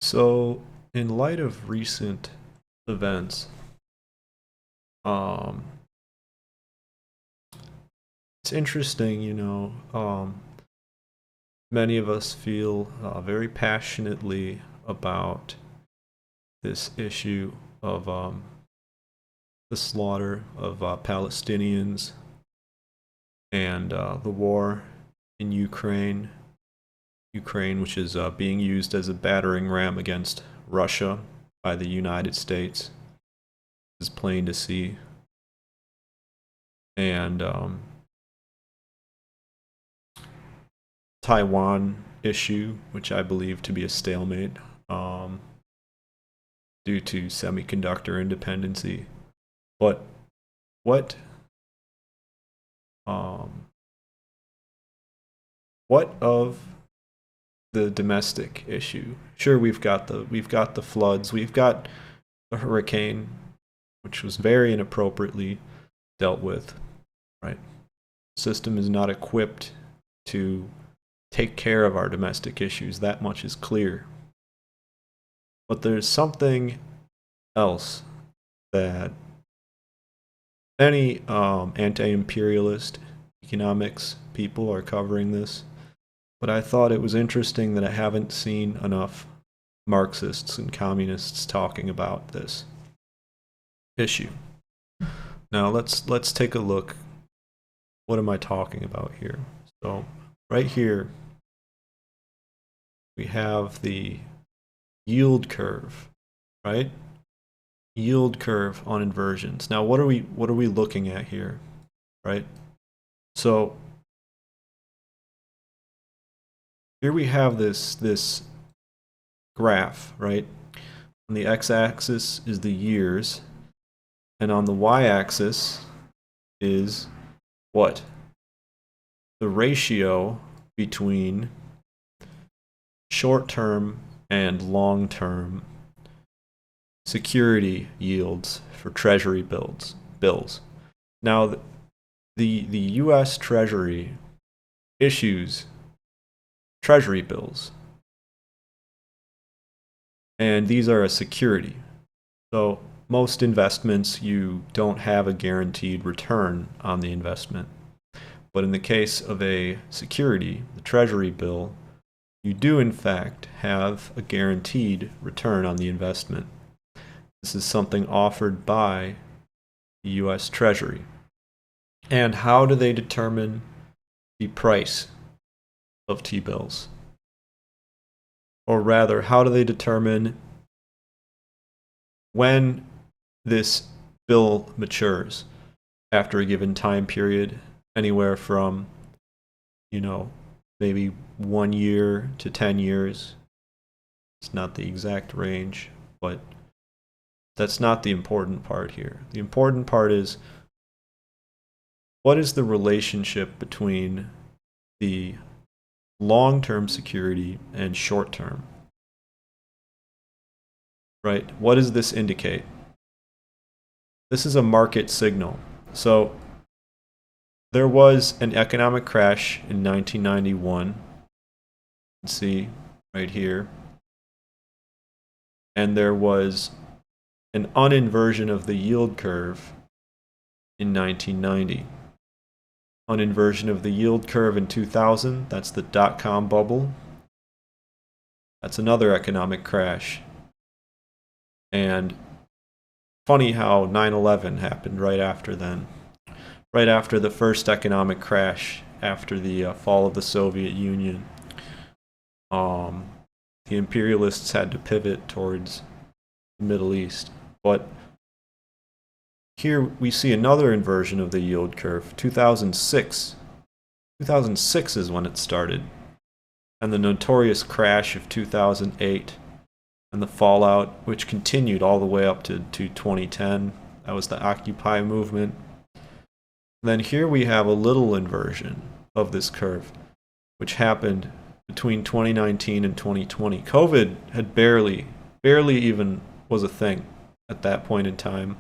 So, in light of recent events, um, it's interesting, many of us feel very passionately about this issue of the slaughter of Palestinians and the war in Ukraine, which is being used as a battering ram against Russia by the United States, is plain to see. And Taiwan issue, which I believe to be a stalemate um, due to semiconductor independency. But what um, what of the domestic issue? Sure, we've got the floods, we've got the hurricane, which was very inappropriately dealt with. Right, the system is not equipped to take care of our domestic issues. That much is clear. But there's something else that many anti-imperialist economics people are covering this, but I thought it was interesting that I haven't seen enough Marxists and communists talking about this issue. Now let's take a look. What am I talking about here? So right here we have the yield curve, right? Yield curve on inversions. Now what are we looking at here, right? So here we have this graph, right? On the x-axis is the years, and on the y-axis is what? The ratio between short-term and long-term security yields for treasury bills. Now, the U.S. Treasury issues treasury bills, and these are a security. So most investments, you don't have a guaranteed return on the investment. But in the case of a security, the treasury bill, you do in fact have a guaranteed return on the investment. This is something offered by the U.S. Treasury. And how do they determine the price of T-bills? Or rather, how do they determine when this bill matures after a given time period? Anywhere from, maybe 1 year to 10 years. It's not the exact range, but that's not the important part here. The important part is, what is the relationship between the long-term security and short-term? Right? What does this indicate? This is a market signal. So there was an economic crash in 1991. You can see right here. And there was an uninversion of the yield curve in 1990. Uninversion of the yield curve in 2000, that's the dot-com bubble. That's another economic crash. And funny how 9/11 happened right after then. Right after the first economic crash, after the fall of the Soviet Union. The imperialists had to pivot towards the Middle East. But here we see another inversion of the yield curve. 2006. 2006 is when it started. And the notorious crash of 2008 and the fallout, which continued all the way up to 2010. That was the Occupy movement. Then here we have a little inversion of this curve, which happened between 2019 and 2020. COVID had barely even was a thing at that point in time.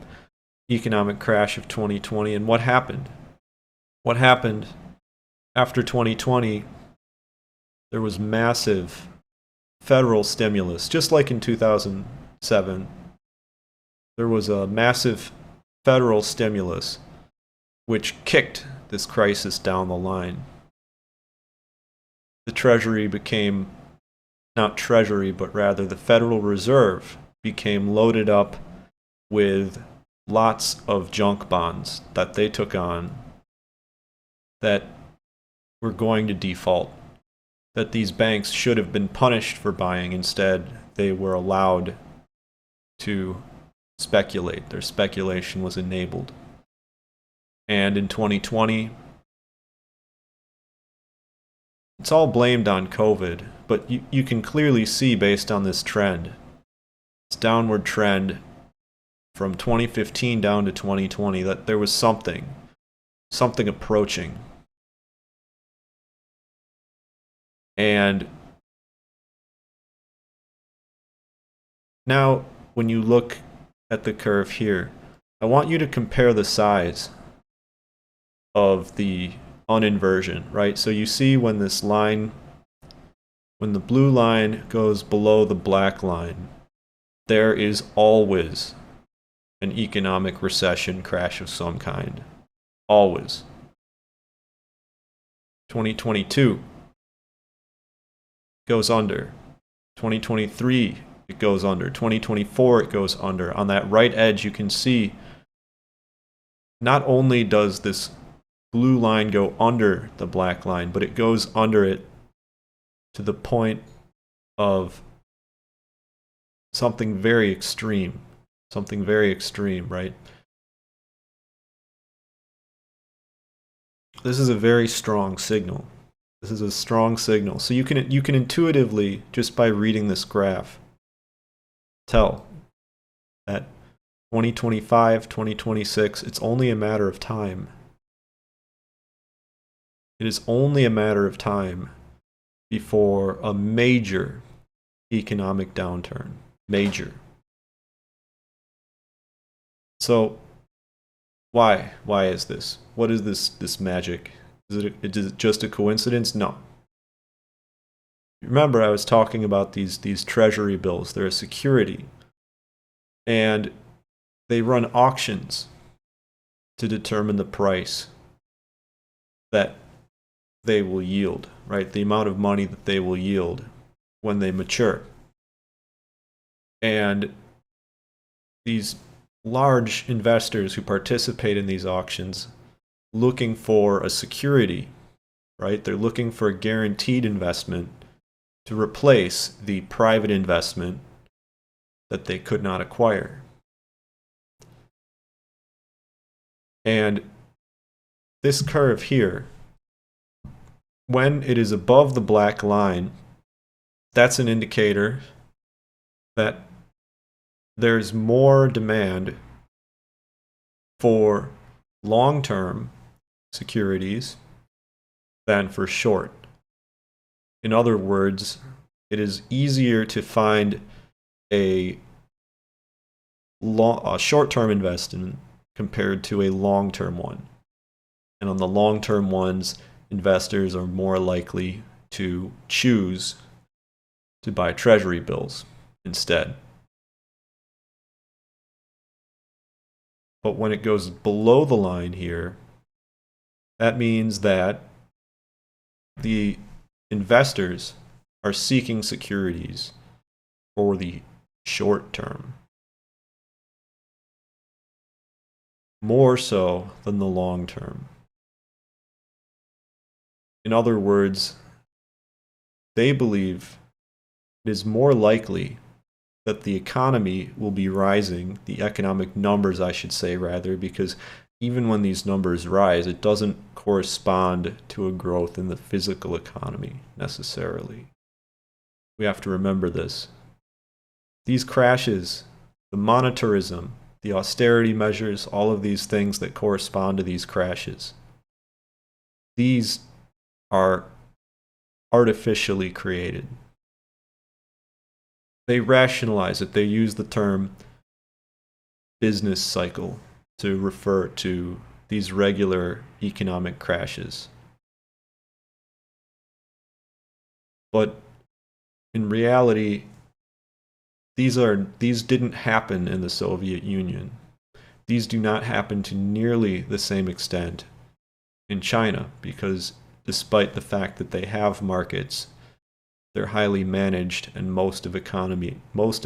Economic crash of 2020. And what happened? What happened after 2020? There was massive federal stimulus, just like in 2007. There was a massive federal stimulus which kicked this crisis down the line. The Treasury became, not Treasury, but rather the Federal Reserve became loaded up with lots of junk bonds that they took on that were going to default, that these banks should have been punished for buying. Instead, they were allowed to speculate. Their speculation was enabled. And in 2020, it's all blamed on COVID, but you can clearly see based on this trend, this downward trend from 2015 down to 2020, that there was something approaching. And now, when you look at the curve here, I want you to compare the size of the uninversion, right? So you see when this line, when the blue line goes below the black line, there is always an economic recession, crash of some kind. Always. 2022 goes under. 2023 it goes under. 2024 it goes under. On that right edge you can see not only does this blue line go under the black line, but it goes under it to the point of something very extreme. Something very extreme, right? This is a very strong signal. This is a strong signal. So you can intuitively, just by reading this graph, tell that 2025, 2026, it's only a matter of time. It is only a matter of time before a major economic downturn. Major. So, why? Why is this? What is this magic? Is it just a coincidence? No. Remember, I was talking about these treasury bills. They're a security. And they run auctions to determine the price that they will yield, right? The amount of money that they will yield when they mature. And these large investors who participate in these auctions looking for a security, right? They're looking for a guaranteed investment to replace the private investment that they could not acquire. And this curve here, when it is above the black line, that's an indicator that there's more demand for long-term securities than for short. In other words, it is easier to find a short-term investment compared to a long-term one. And on the long-term ones, investors are more likely to choose to buy treasury bills instead. But when it goes below the line here, that means that the investors are seeking securities for the short term, more so than the long term. In other words, they believe it is more likely that the economy will be rising, the economic numbers, I should say, rather, because even when these numbers rise, it doesn't correspond to a growth in the physical economy necessarily. We have to remember this. These crashes, the monetarism, the austerity measures, all of these things that correspond to these crashes, these are artificially created. They rationalize it. They use the term business cycle to refer to these regular economic crashes. But in reality, these didn't happen in the Soviet Union. These do not happen to nearly the same extent in China, because despite the fact that they have markets, they're highly managed, and most of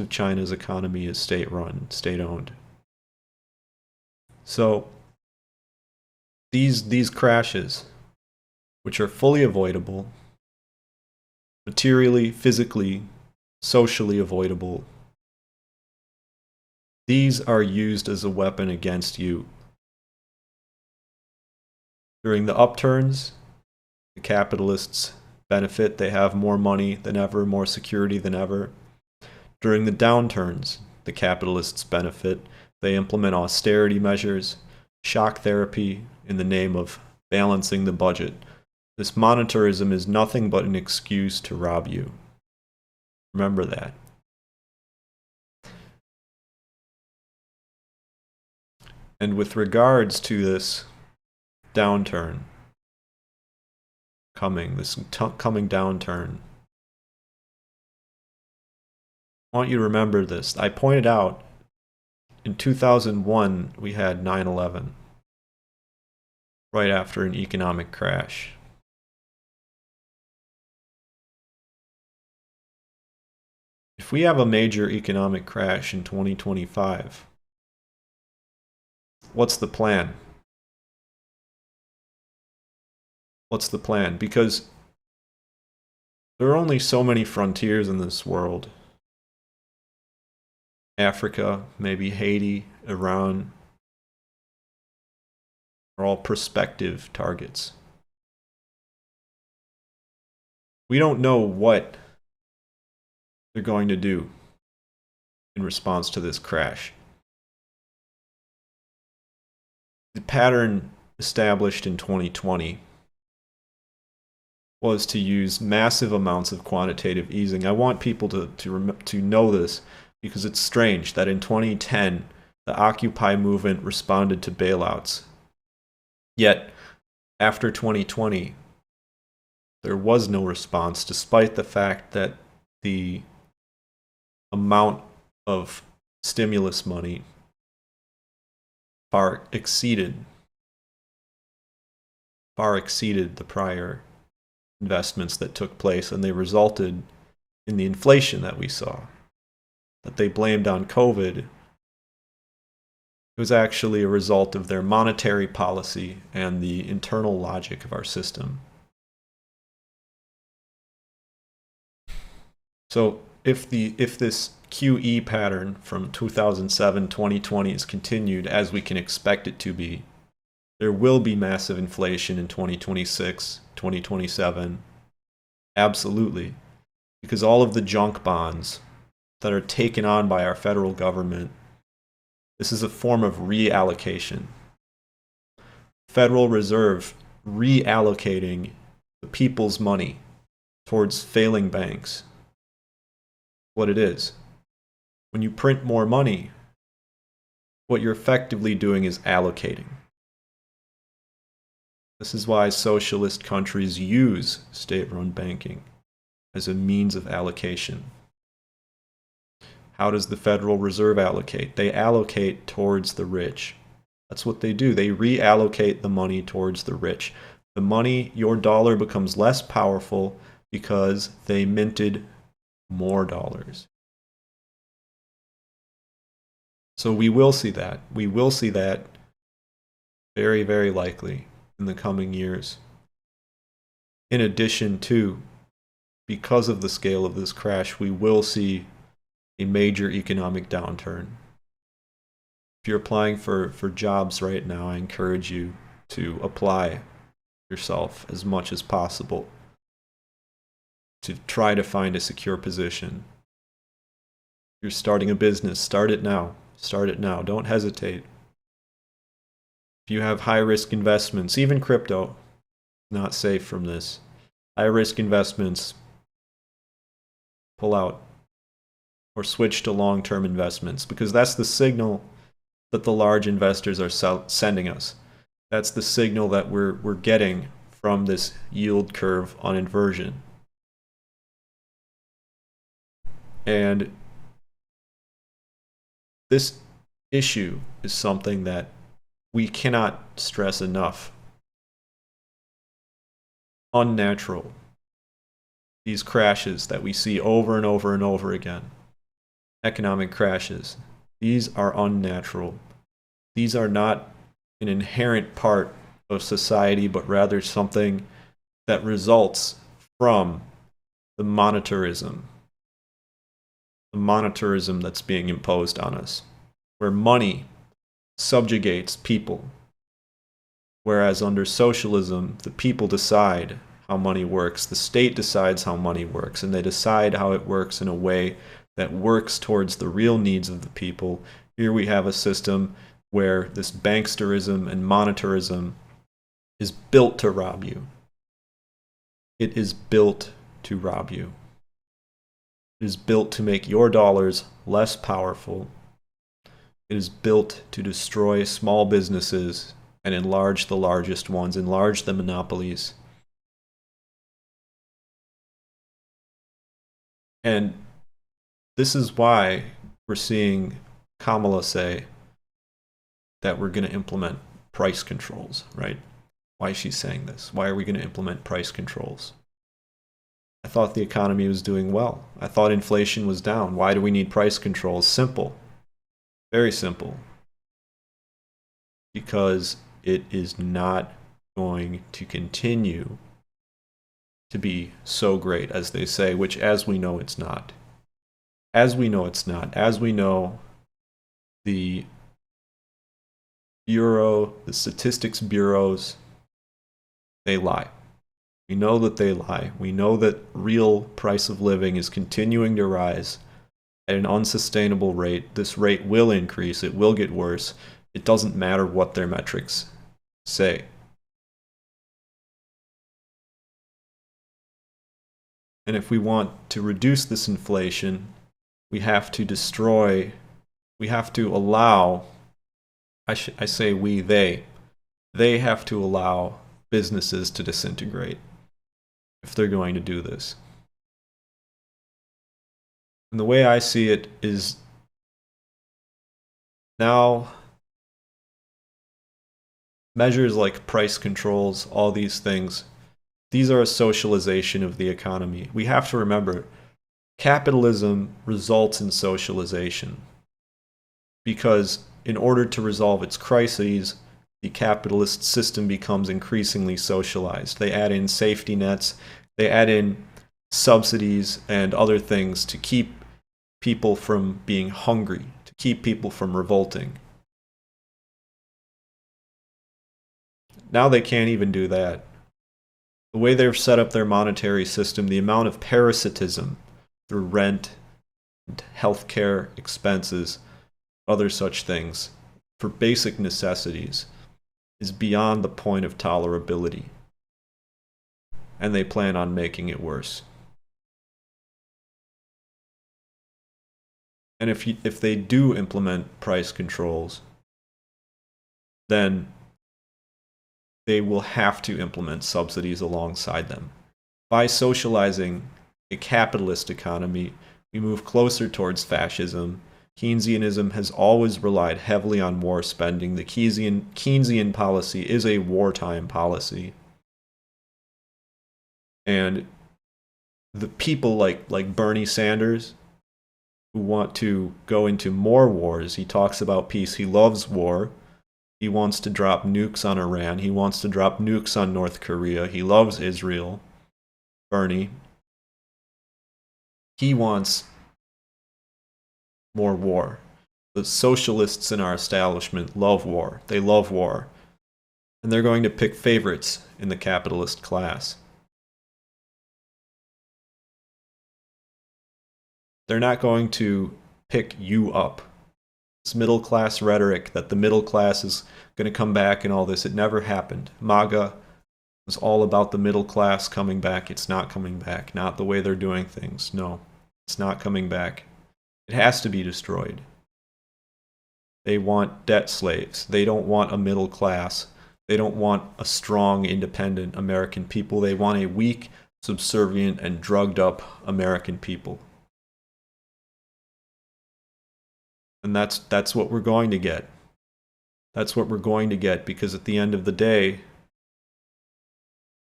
China's economy is state-run, state-owned. So these crashes, which are fully avoidable, materially, physically, socially avoidable, these are used as a weapon against you. During the upturns, the capitalists benefit. They have more money than ever, more security than ever. During the downturns, the capitalists benefit. They implement austerity measures, shock therapy in the name of balancing the budget. This monetarism is nothing but an excuse to rob you. Remember that. And with regards to this downturn coming downturn, I want you to remember this. I pointed out in 2001 we had 9/11, right after an economic crash. If we have a major economic crash in 2025, what's the plan? What's the plan? Because there are only so many frontiers in this world. Africa, maybe Haiti, Iran, are all prospective targets. We don't know what they're going to do in response to this crash. The pattern established in 2020 was to use massive amounts of quantitative easing. I want people to know this, because it's strange that in 2010 the Occupy movement responded to bailouts. Yet after 2020 there was no response, despite the fact that the amount of stimulus money far exceeded the prior investments that took place, and they resulted in the inflation that we saw, that they blamed on COVID. It was actually a result of their monetary policy and the internal logic of our system. So if this QE pattern from 2007-2020 is continued as we can expect it to be, there will be massive inflation in 2026, 2027. Absolutely. Because all of the junk bonds that are taken on by our federal government, this is a form of reallocation. Federal Reserve reallocating the people's money towards failing banks. What it is. When you print more money, what you're effectively doing is allocating. This is why socialist countries use state-run banking as a means of allocation. How does the Federal Reserve allocate? They allocate towards the rich. That's what they do. They reallocate the money towards the rich. The money, your dollar, becomes less powerful because they minted more dollars. So we will see that. We will see that very, very likely in the coming years. In addition to, because of the scale of this crash, we will see a major economic downturn. If you're applying for jobs right now, I encourage you to apply yourself as much as possible to try to find a secure position. If you're starting a business, start it now. Start it now. Don't hesitate. If you have high-risk investments, even crypto, not safe from this. High-risk investments, pull out or switch to long-term investments, because that's the signal that the large investors are sending us. That's the signal that we're getting from this yield curve on inversion. And this issue is something that we cannot stress enough. Unnatural. These crashes that we see over and over and over again, economic crashes, these are unnatural. These are not an inherent part of society, but rather something that results from the monetarism that's being imposed on us, where money subjugates people, whereas under socialism, the people decide how money works, the state decides how money works, and they decide how it works in a way that works towards the real needs of the people. Here we have a system where this banksterism and monetarism is built to rob you. It is built to rob you. It is built to make your dollars less powerful. It is built to destroy small businesses and enlarge the largest ones, enlarge the monopolies. And this is why we're seeing Kamala say that we're going to implement price controls, right? Why is she saying this? Why are we going to implement price controls? I thought the economy was doing well. I thought inflation was down. Why do we need price controls? Simple. Very simple. Because it is not going to continue to be so great as they say, which as we know it's not. As we know it's not. As we know the Bureau, the statistics bureaus, they lie. We know that they lie. We know that real price of living is continuing to rise at an unsustainable rate. This rate will increase. It will get worse. It doesn't matter what their metrics say. And if we want to reduce this inflation, we have to destroy, we have to allow, I say we, they have to allow businesses to disintegrate if they're going to do this. And the way I see it is now measures like price controls, all these things, these are a socialization of the economy. We have to remember, capitalism results in socialization because in order to resolve its crises, the capitalist system becomes increasingly socialized. They add in safety nets, they add in subsidies and other things to keep people from being hungry, to keep people from revolting. Now they can't even do that. The way they've set up their monetary system, the amount of parasitism through rent, healthcare expenses, other such things, for basic necessities, is beyond the point of tolerability. And they plan on making it worse. And if they do implement price controls, then they will have to implement subsidies alongside them. By socializing a capitalist economy, we move closer towards fascism. Keynesianism has always relied heavily on war spending. The Keynesian policy is a wartime policy. And the people like Bernie Sanders, who want to go into more wars, he talks about peace, he loves war. He wants to drop nukes on Iran. He wants to drop nukes on North Korea. He loves Israel. Bernie. He wants more war. The socialists in our establishment love war. They love war. And they're going to pick favorites in the capitalist class. They're not going to pick you up. This middle class rhetoric that the middle class is going to come back and all this, it never happened. MAGA was all about the middle class coming back. It's not coming back. Not the way they're doing things. No, it's not coming back. It has to be destroyed. They want debt slaves. They don't want a middle class. They don't want a strong, independent American people. They want a weak, subservient, and drugged up American people. And that's what we're going to get. That's what we're going to get, because at the end of the day,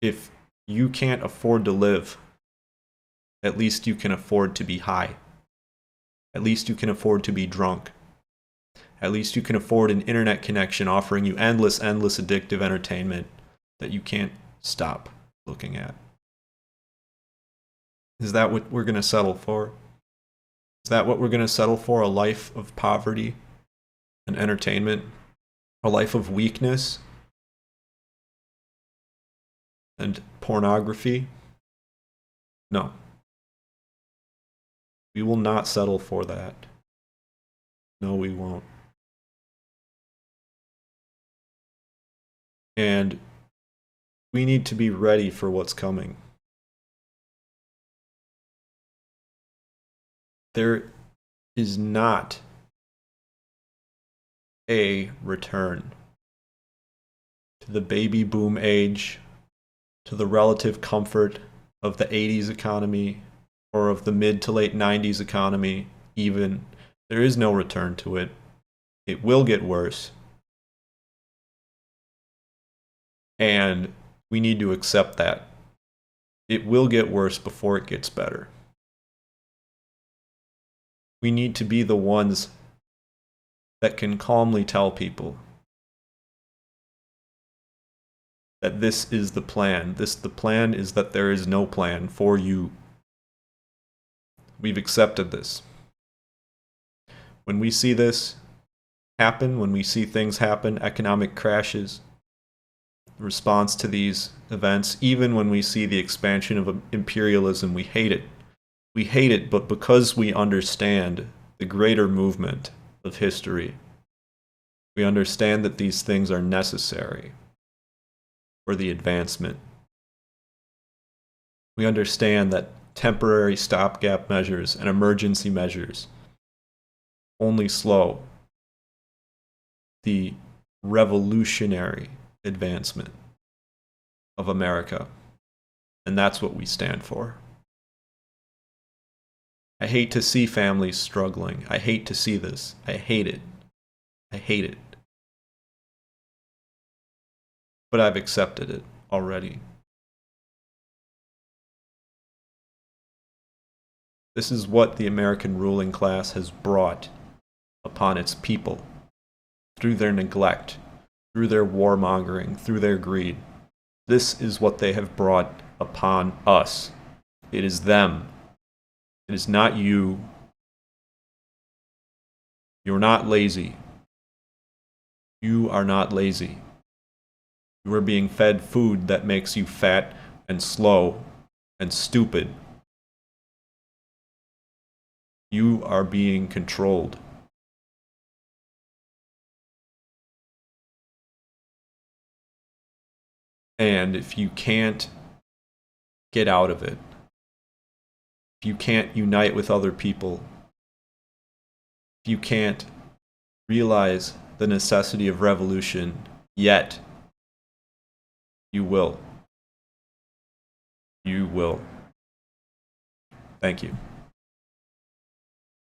if you can't afford to live, at least you can afford to be high. At least you can afford to be drunk. At least you can afford an internet connection offering you endless addictive entertainment that you can't stop looking at. Is that what we're going to settle for? Is that what we're going to settle for? A life of poverty and entertainment? A life of weakness and pornography? No. We will not settle for that. No, we won't. And we need to be ready for what's coming. There is not a return to the baby boom age, to the relative comfort of the 80s economy or of the mid to late 90s economy even. There is no return to it. It will get worse. And we need to accept that. It will get worse before it gets better. We need to be the ones that can calmly tell people that this is the plan. The plan is that there is no plan for you. We've accepted this. When we see this happen, when we see things happen, economic crashes, response to these events, even when we see the expansion of imperialism, we hate it. We hate it, but because we understand the greater movement of history, we understand that these things are necessary for the advancement. We understand that temporary stopgap measures and emergency measures only slow the revolutionary advancement of America. And that's what we stand for. I hate to see families struggling. I hate to see this. I hate it. I hate it. But I've accepted it already. This is what the American ruling class has brought upon its people through their neglect, through their warmongering, through their greed. This is what they have brought upon us. It is them. It is not you. You're not lazy. You are not lazy. You are being fed food that makes you fat and slow and stupid. You are being controlled. And if you can't get out of it, if you can't unite with other people, if you can't realize the necessity of revolution yet, you will. You will. Thank you.